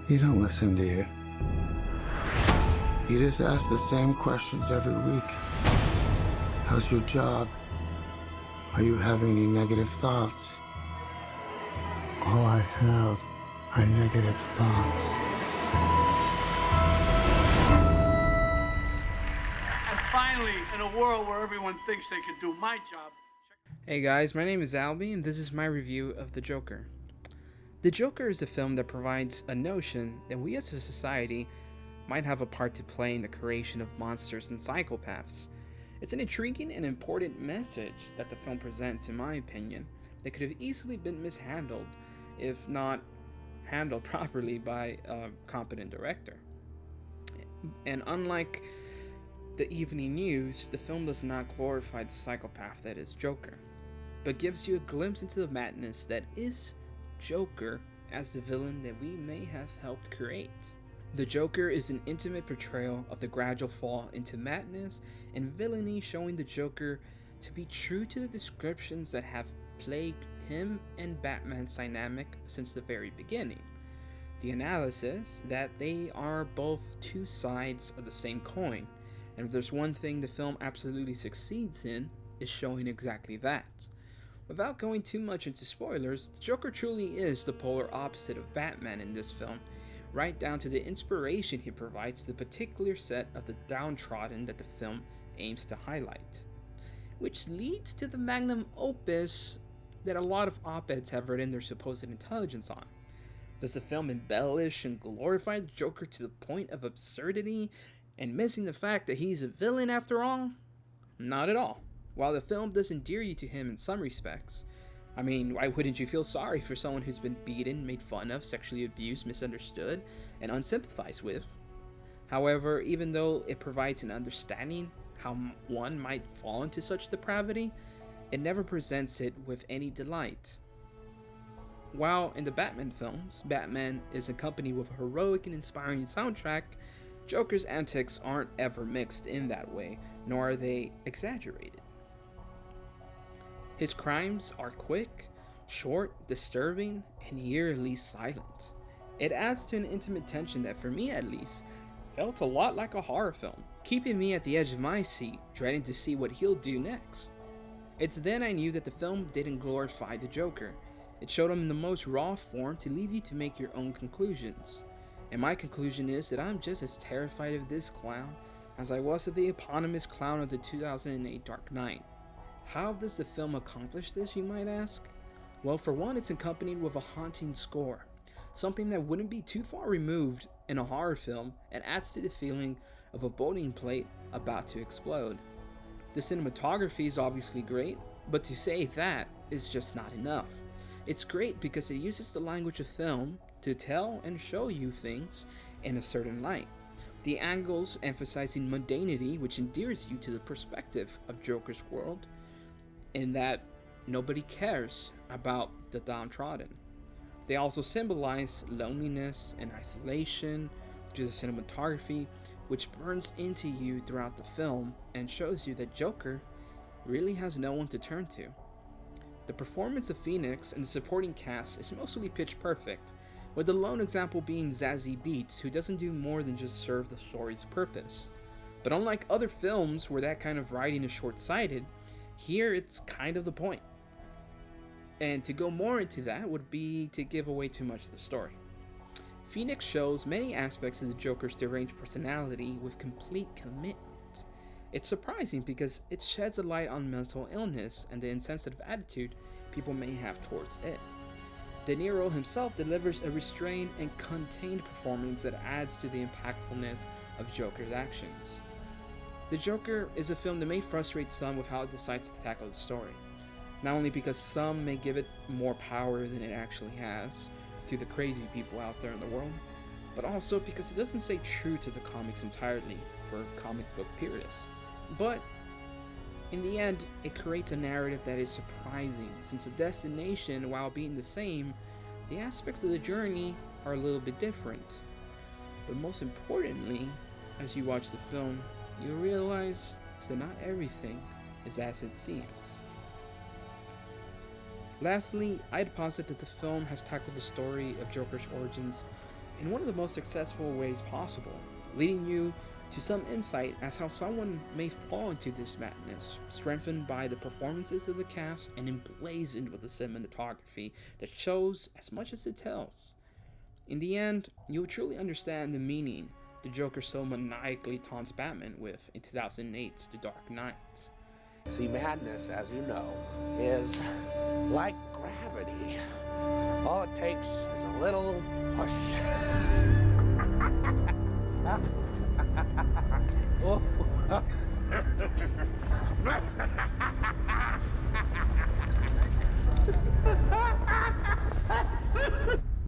You don't listen, do you? You just ask the same questions every week. How's your job? Are you having any negative thoughts? All I have are negative thoughts. And finally, in a world where everyone thinks they can do my job. Hey guys, my name is Albie, and this is my review of The Joker. The Joker is a film that provides a notion that we as a society might have a part to play in the creation of monsters and psychopaths. It's an intriguing and important message that the film presents, in my opinion, that could have easily been mishandled if not handled properly by a competent director. And unlike the evening news, the film does not glorify the psychopath that is Joker, but gives you a glimpse into the madness that is Joker as the villain that we may have helped create. The Joker is an intimate portrayal of the gradual fall into madness and villainy, showing the Joker to be true to the descriptions that have plagued him and Batman's dynamic since the very beginning. The analysis that they are both two sides of the same coin, and if there's one thing the film absolutely succeeds in, is showing exactly that. Without going too much into spoilers, the Joker truly is the polar opposite of Batman in this film, right down to the inspiration he provides to the particular set of the downtrodden that the film aims to highlight. Which leads to the magnum opus that a lot of op-eds have written their supposed intelligence on. Does the film embellish and glorify the Joker to the point of absurdity and missing the fact that he's a villain after all? Not at all. While the film does endear you to him in some respects, I mean, why wouldn't you feel sorry for someone who's been beaten, made fun of, sexually abused, misunderstood, and unsympathized with? However, even though it provides an understanding how one might fall into such depravity, it never presents it with any delight. While in the Batman films, Batman is accompanied with a heroic and inspiring soundtrack, Joker's antics aren't ever mixed in that way, nor are they exaggerated. His crimes are quick, short, disturbing, and eerily silent. It adds to an intimate tension that, for me at least, felt a lot like a horror film, keeping me at the edge of my seat, dreading to see what he'll do next. It's then I knew that the film didn't glorify the Joker. It showed him in the most raw form to leave you to make your own conclusions. And my conclusion is that I'm just as terrified of this clown as I was of the eponymous clown of the 2008 Dark Knight. How does the film accomplish this, you might ask? Well, for one, it's accompanied with a haunting score, something that wouldn't be too far removed in a horror film and adds to the feeling of a boiling plate about to explode. The cinematography is obviously great, but to say that is just not enough. It's great because it uses the language of film to tell and show you things in a certain light. The angles emphasizing mundanity, which endears you to the perspective of Joker's world, in that nobody cares about the downtrodden. They also symbolize loneliness and isolation through the cinematography, which burns into you throughout the film and shows you that Joker really has no one to turn to. The performance of Phoenix and the supporting cast is mostly pitch perfect, with the lone example being Zazie Beets, who doesn't do more than just serve the story's purpose. But unlike other films where that kind of writing is short-sighted, here it's kind of the point. And to go more into that would be to give away too much of the story. Phoenix shows many aspects of the Joker's deranged personality with complete commitment. It's surprising because it sheds a light on mental illness and the insensitive attitude people may have towards it. Niro himself delivers a restrained and contained performance that adds to the impactfulness of Joker's actions. The Joker is a film that may frustrate some with how it decides to tackle the story, not only because some may give it more power than it actually has to the crazy people out there in the world, but also because it doesn't stay true to the comics entirely for comic book purists. But in the end, it creates a narrative that is surprising, since the destination, while being the same, the aspects of the journey are a little bit different. But most importantly, as you watch the film, you realize that not everything is as it seems. Lastly, I'd posit that the film has tackled the story of Joker's origins in one of the most successful ways possible, leading you to some insight as how someone may fall into this madness, strengthened by the performances of the cast and emblazoned with the cinematography that shows as much as it tells. In the end, you will truly understand the meaning the Joker so maniacally taunts Batman with in 2008's The Dark Knight. See, madness, as you know, is like gravity. All it takes is a little push.